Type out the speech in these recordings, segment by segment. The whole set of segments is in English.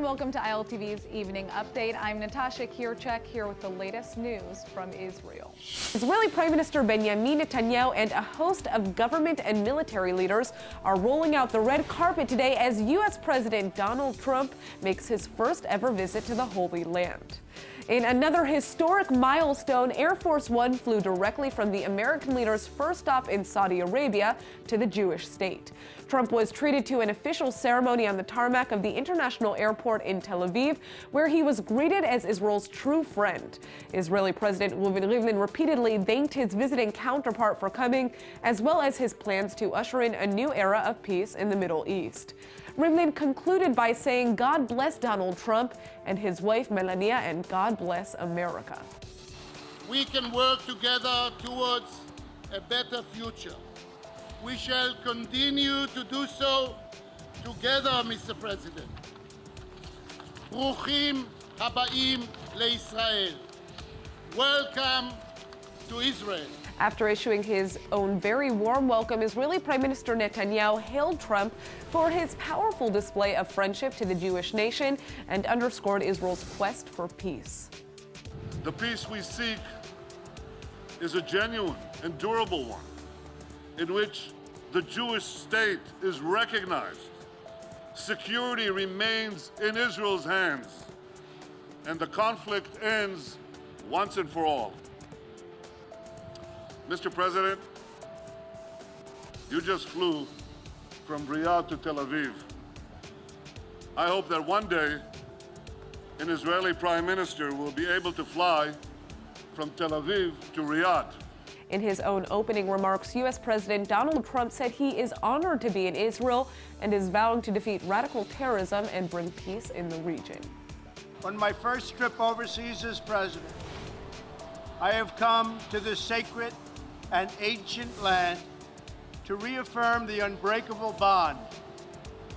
welcome to ILTV's Evening Update. I'm Natasha Kirchek here with the latest news from Israel. Israeli Prime Minister Benjamin Netanyahu and a host of government and military leaders are rolling out the red carpet today as U.S. President Donald Trump makes his first ever visit to the Holy Land. In another historic milestone, Air Force One flew directly from the American leader's first stop in Saudi Arabia to the Jewish state. Trump was treated to an official ceremony on the tarmac of the international airport in Tel Aviv, where he was greeted as Israel's true friend. Israeli President Rivlin repeatedly thanked his visiting counterpart for coming, as well as his plans to usher in a new era of peace in the Middle East. Rivlin concluded by saying, "God bless Donald Trump and his wife Melania, and God bless America." We can work together towards a better future. We shall continue to do so together, Mr. President. Bruchim habaim leIsrael. Welcome to Israel. After issuing his own very warm welcome, Israeli Prime Minister Netanyahu hailed Trump for his powerful display of friendship to the Jewish nation and underscored Israel's quest for peace. The peace we seek is a genuine and durable one, in which the Jewish state is recognized, security remains in Israel's hands, and the conflict ends once and for all. Mr. President, you just flew from Riyadh to Tel Aviv. I hope that one day an Israeli Prime Minister will be able to fly from Tel Aviv to Riyadh. In his own opening remarks, U.S. President Donald Trump said he is honored to be in Israel and is vowing to defeat radical terrorism and bring peace in the region. On my first trip overseas as president, I have come to this sacred and ancient land to reaffirm the unbreakable bond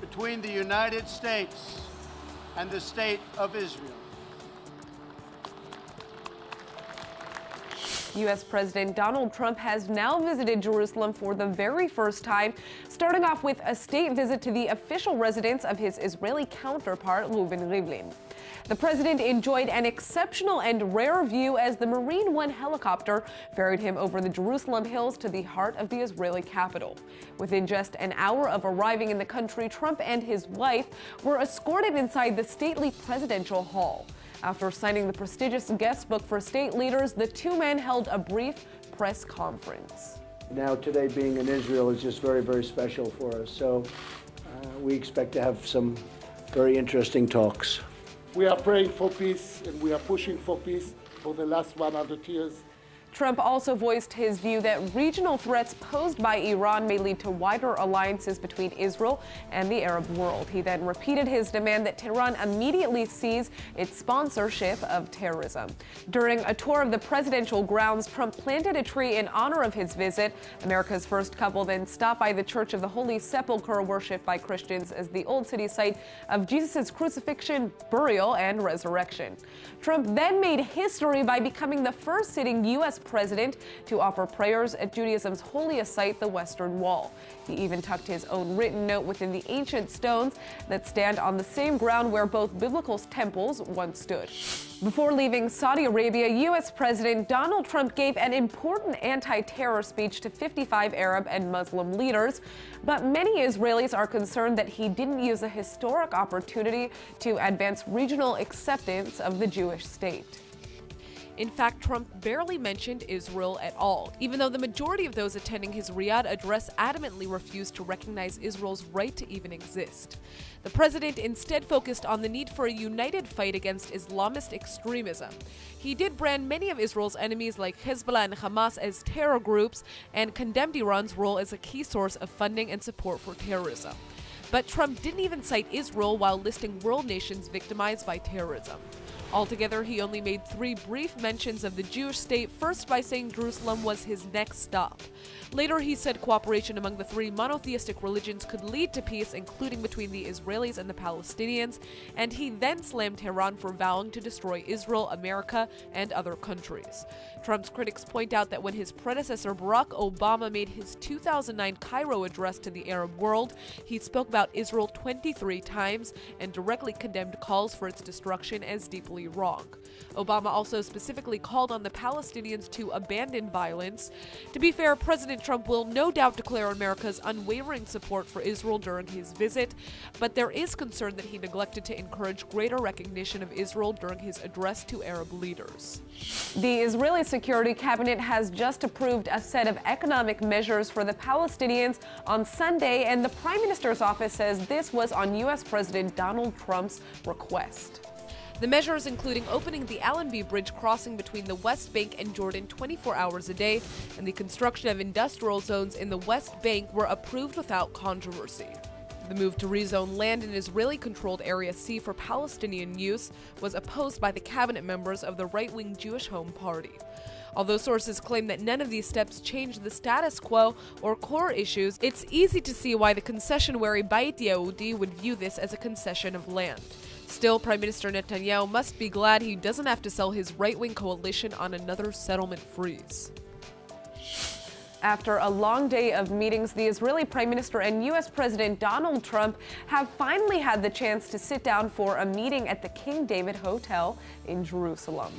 between the United States and the State of Israel. U.S. President Donald Trump has now visited Jerusalem for the very first time, starting off with a state visit to the official residence of his Israeli counterpart, Rivlin. The president enjoyed an exceptional and rare view as the Marine One helicopter ferried him over the Jerusalem hills to the heart of the Israeli capital. Within just an hour of arriving in the country, Trump and his wife were escorted inside the stately presidential hall. After signing the prestigious guest book for state leaders, the two men held a brief press conference. Now today being in Israel is just very, very special for us. So we expect to have some very interesting talks. We are praying for peace and we are pushing for peace for the last 100 years. Trump also voiced his view that regional threats posed by Iran may lead to wider alliances between Israel and the Arab world. He then repeated his demand that Tehran immediately cease its sponsorship of terrorism. During a tour of the presidential grounds, Trump planted a tree in honor of his visit. America's first couple then stopped by the Church of the Holy Sepulchre, worshipped by Christians as the Old City site of Jesus' crucifixion, burial, and resurrection. Trump then made history by becoming the first sitting U.S. president to offer prayers at Judaism's holiest site, the Western Wall. He even tucked his own written note within the ancient stones that stand on the same ground where both biblical temples once stood. Before leaving Saudi Arabia, U.S. President Donald Trump gave an important anti-terror speech to 55 Arab and Muslim leaders, but many Israelis are concerned that he didn't use a historic opportunity to advance regional acceptance of the Jewish state. In fact, Trump barely mentioned Israel at all, even though the majority of those attending his Riyadh address adamantly refused to recognize Israel's right to even exist. The president instead focused on the need for a united fight against Islamist extremism. He did brand many of Israel's enemies like Hezbollah and Hamas as terror groups and condemned Iran's role as a key source of funding and support for terrorism. But Trump didn't even cite Israel while listing world nations victimized by terrorism. Altogether, he only made 3 brief mentions of the Jewish state, first by saying Jerusalem was his next stop. Later, he said cooperation among the 3 monotheistic religions could lead to peace, including between the Israelis and the Palestinians, and he then slammed Tehran for vowing to destroy Israel, America, and other countries. Trump's critics point out that when his predecessor Barack Obama made his 2009 Cairo address to the Arab world, he spoke about Israel 23 times and directly condemned calls for its destruction as deeply wrong. Obama also specifically called on the Palestinians to abandon violence. To be fair, President Trump will no doubt declare America's unwavering support for Israel during his visit, but there is concern that he neglected to encourage greater recognition of Israel during his address to Arab leaders. The Israeli Security Cabinet has just approved a set of economic measures for the Palestinians on Sunday, and the Prime Minister's office says this was on U.S. President Donald Trump's request. The measures, including opening the Allenby Bridge crossing between the West Bank and Jordan 24 hours a day, and the construction of industrial zones in the West Bank, were approved without controversy. The move to rezone land in Israeli-controlled Area C for Palestinian use was opposed by the cabinet members of the right-wing Jewish Home Party. Although sources claim that none of these steps change the status quo or core issues, it's easy to see why the concession-wary Beit Yehudi would view this as a concession of land. Still, Prime Minister Netanyahu must be glad he doesn't have to sell his right-wing coalition on another settlement freeze. After a long day of meetings, the Israeli Prime Minister and U.S. President Donald Trump have finally had the chance to sit down for a meeting at the King David Hotel in Jerusalem.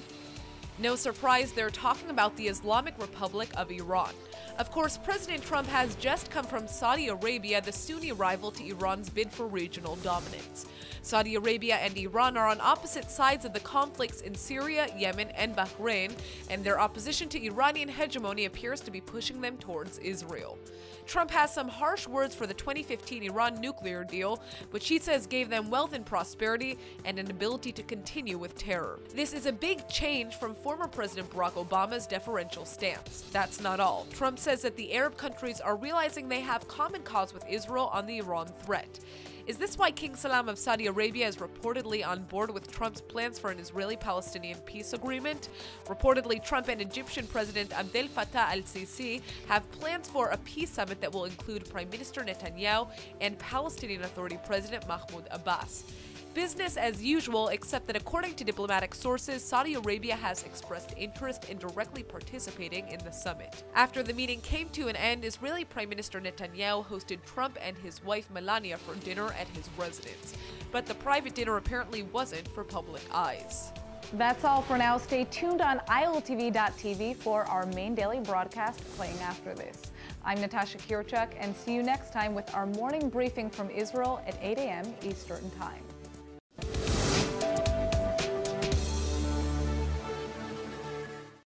No surprise, they're talking about the Islamic Republic of Iran. Of course, President Trump has just come from Saudi Arabia, the Sunni rival to Iran's bid for regional dominance. Saudi Arabia and Iran are on opposite sides of the conflicts in Syria, Yemen, and Bahrain, and their opposition to Iranian hegemony appears to be pushing them towards Israel. Trump has some harsh words for the 2015 Iran nuclear deal, which he says gave them wealth and prosperity and an ability to continue with terror. This is a big change from former President Barack Obama's deferential stance. That's not all. Trump says that the Arab countries are realizing they have common cause with Israel on the Iran threat. Is this why King Salman of Saudi Arabia is reportedly on board with Trump's plans for an Israeli-Palestinian peace agreement? Reportedly, Trump and Egyptian President Abdel Fattah al-Sisi have plans for a peace summit that will include Prime Minister Netanyahu and Palestinian Authority President Mahmoud Abbas. Business as usual, except that according to diplomatic sources, Saudi Arabia has expressed interest in directly participating in the summit. After the meeting came to an end, Israeli Prime Minister Netanyahu hosted Trump and his wife Melania for dinner at his residence. But the private dinner apparently wasn't for public eyes. That's all for now. Stay tuned on ILTV.tv for our main daily broadcast playing after this. I'm Natasha Kirchuk, and see you next time with our morning briefing from Israel at 8 a.m. Eastern Time.